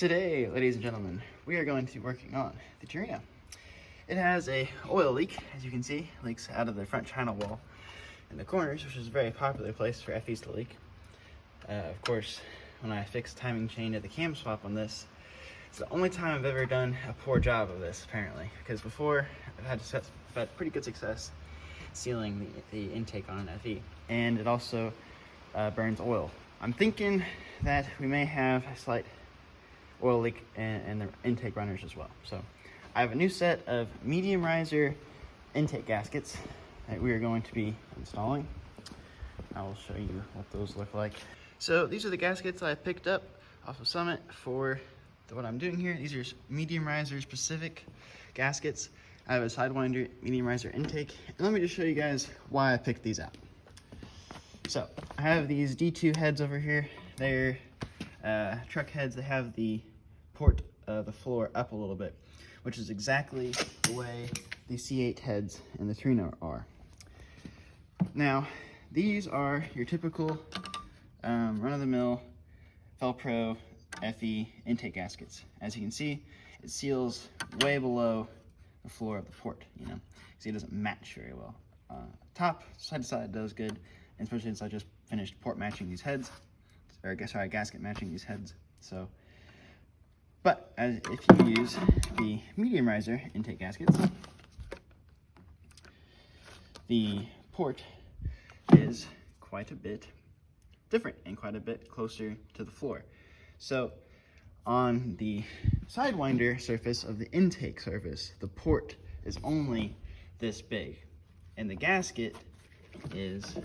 Today, ladies and gentlemen, we are going to be working on the Torino. It has a oil leak, as you can see, leaks out of the front channel wall in the corners, which is a very popular place for FEs to leak. Of course, when I fixed timing chain at the cam swap on this, it's the only time I've ever done a poor job of this, apparently, because before I've had pretty good success sealing the intake on an FE, and it also burns oil. I'm thinking that we may have a slight oil leak in the intake runners as well. So I have a new set of medium riser intake gaskets that we are going to be installing. I will show you what those look like. So these are the gaskets I picked up off of Summit for what I'm doing here. These are medium riser specific gaskets. I have a Sidewinder medium riser intake, and let me just show you guys why I picked these out. So I have these D2 heads over here. They're truck heads. They have the port of the floor up a little bit, which is exactly the way the C8 heads in the Torino are. Now, these are your typical run-of-the-mill Velcro FE intake gaskets. As you can see, it seals way below the floor of the port, see it doesn't match very well. Top, side to side does good, and especially since I just finished port matching these heads, or gasket matching these heads. So, but if you use the medium riser intake gaskets, the port is quite a bit different and quite a bit closer to the floor. So on the Sidewinder surface of the intake surface, the port is only this big, and the gasket is,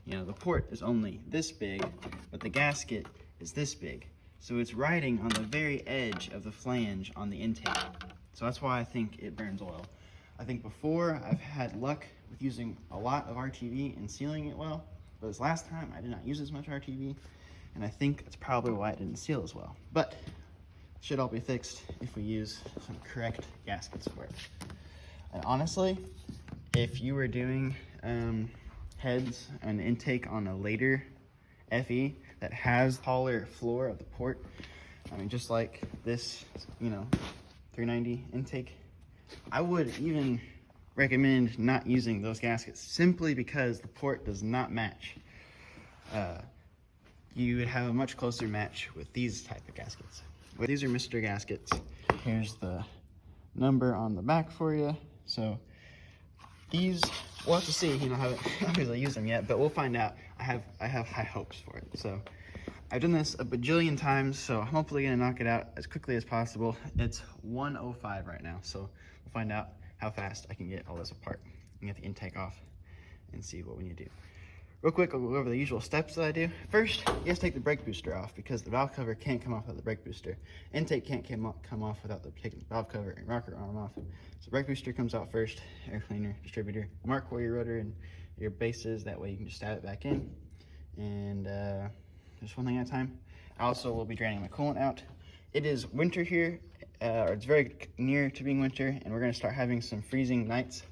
the port is only this big, but the gasket is this big. So it's riding on the very edge of the flange on the intake. So that's why I think it burns oil. I think before I've had luck with using a lot of RTV and sealing it well, but this last time I did not use as much RTV, and I think that's probably why it didn't seal as well. But it should all be fixed if we use some correct gaskets for it. And honestly, if you were doing heads and intake on a later FE that has taller floor of the port, just like this, 390 intake, I would even recommend not using those gaskets simply because the port does not match. You would have a much closer match with these type of gaskets. These are Mr. gaskets. Here's the number on the back for you. So these, we'll have to see. I haven't really used them yet, but we'll find out. I have high hopes for it. So I've done this a bajillion times, so I'm hopefully gonna knock it out as quickly as possible. It's 1:05 right now, so we'll find out how fast I can get all this apart and get the intake off and see what we need to do. Real quick, I'll go over the usual steps that I do. First, you have to take the brake booster off because the valve cover can't come off without the brake booster. Intake can't come off without taking the valve cover and rocker arm off. So brake booster comes out first, air cleaner, distributor. Mark where your rotor and your base is, that way you can just stab it back in. And just one thing at a time. I also will be draining my coolant out. It is winter here, or it's very near to being winter, and we're gonna start having some freezing nights.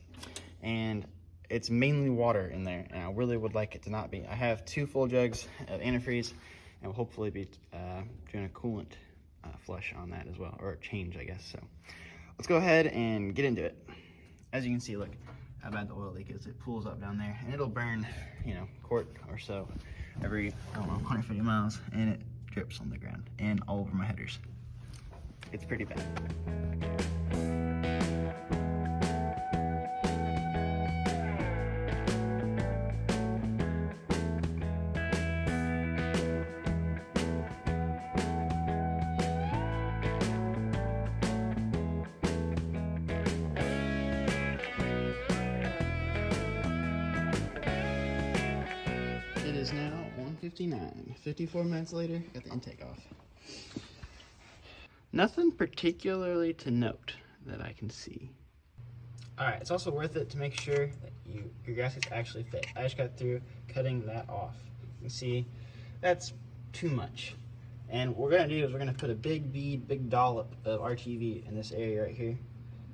And it's mainly water in there, and I really would like it to not be. I have 2 full jugs of antifreeze, and we'll hopefully be doing a coolant flush on that as well, or a change, I guess. So let's go ahead and get into it. As you can see, look how bad the oil leak is. It pools up down there, and it'll burn, quart or so every, 150 miles, and it drips on the ground and all over my headers. It's pretty bad. It is now 1:59. 54 minutes later, got the intake off. Nothing particularly to note that I can see. All right, it's also worth it to make sure that your gaskets actually fit. I just got through cutting that off. You can see that's too much. And what we're gonna do is we're gonna put a big bead, big dollop of RTV in this area right here,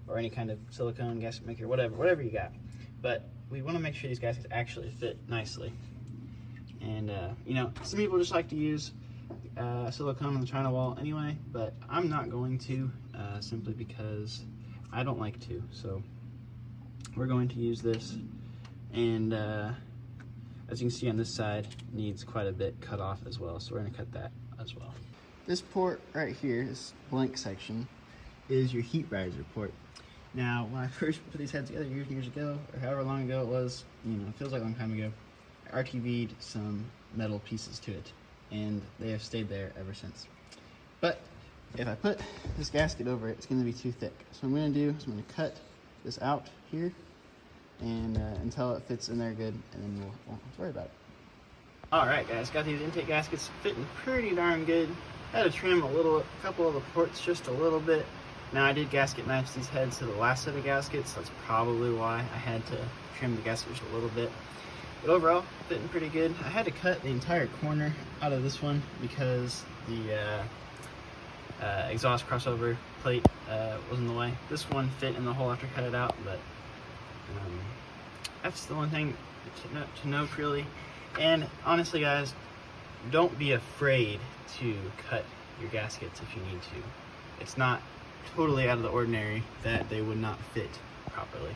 or any kind of silicone gasket maker, whatever you got. But we wanna make sure these gaskets actually fit nicely. And some people just like to use the silicone on the China wall anyway, but I'm not going to, simply because I don't like to. So we're going to use this, and as you can see on this side, needs quite a bit cut off as well, so we're going to cut that as well. This port right here, this blank section, is your heat riser port. Now, when I first put these heads together years ago, or however long ago it was, it feels like a long time ago, I RTV'd some metal pieces to it, and they have stayed there ever since. But if I put this gasket over it, it's going to be too thick. So what I'm going to do is I'm going to cut this out here, and until it fits in there good, and then we'll won't have to worry about it. Alright guys, got these intake gaskets fitting pretty darn good. Had to trim a couple of the ports just a little bit. Now I did gasket match these heads to the last set of gaskets, so that's probably why I had to trim the gasket just a little bit. But overall, fitting pretty good. I had to cut the entire corner out of this one because the exhaust crossover plate was in the way. This one fit in the hole after I cut it out, but that's the one thing to note really. And honestly guys, don't be afraid to cut your gaskets if you need to. It's not totally out of the ordinary that they would not fit properly.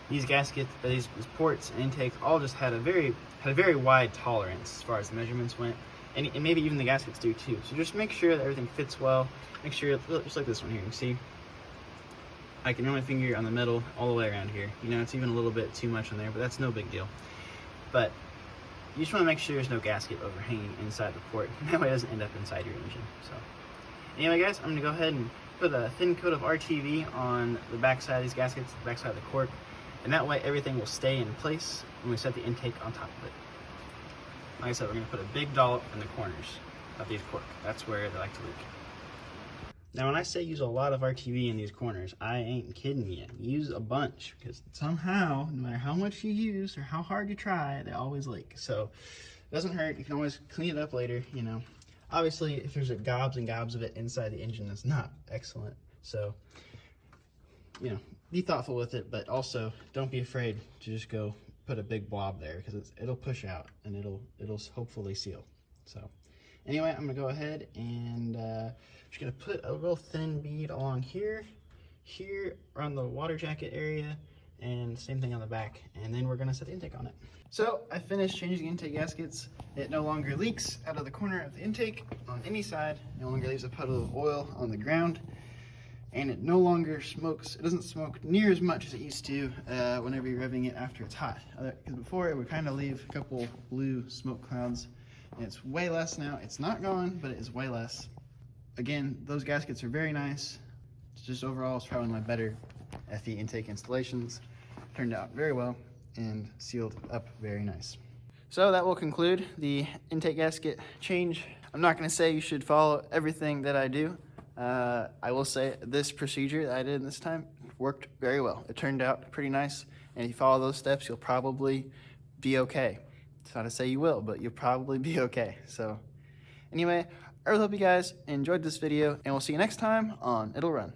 These gaskets, these ports and intakes all just had a very wide tolerance as far as the measurements went, and maybe even the gaskets do too. So just make sure that everything fits well. Make sure, just like this one here, you see, I can run my finger on the middle all the way around here. It's even a little bit too much on there, but that's no big deal. But you just want to make sure there's no gasket overhanging inside the port. That way it doesn't end up inside your engine. So anyway guys, I'm going to go ahead and put a thin coat of RTV on the back side of these gaskets, the back side of the cork, and that way everything will stay in place when we set the intake on top of it. Like I said, we're going to put a big dollop in the corners of these cork. That's where they like to leak. Now when I say use a lot of RTV in these corners, I ain't kidding you. Use a bunch, because somehow, no matter how much you use or how hard you try, they always leak. So it doesn't hurt. You can always clean it up later, Obviously, if there's gobs and gobs of it inside the engine, that's not excellent. So, be thoughtful with it, but also don't be afraid to just go put a big blob there, because it'll push out and it'll hopefully seal. So anyway, I'm gonna go ahead and just gonna put a real thin bead along here around the water jacket area, and same thing on the back, and then we're gonna set the intake on it. So I finished changing the intake gaskets. It no longer leaks out of the corner of the intake on any side. It no longer leaves a puddle of oil on the ground, and it no longer smokes. It doesn't smoke near as much as it used to whenever you're revving it after it's hot. Because before it would kind of leave a couple blue smoke clouds, and it's way less now. It's not gone, but it is way less. Again, those gaskets are very nice. It's just overall, it's probably my better FE intake installations. Turned out very well and sealed up very nice. So that will conclude the intake gasket change. I'm not going to say you should follow everything that I do. I will say this procedure that I did this time worked very well. It turned out pretty nice, and if you follow those steps, you'll probably be okay. It's not to say you will, but you'll probably be okay. So anyway, I really hope you guys enjoyed this video, and we'll see you next time on It'll Run.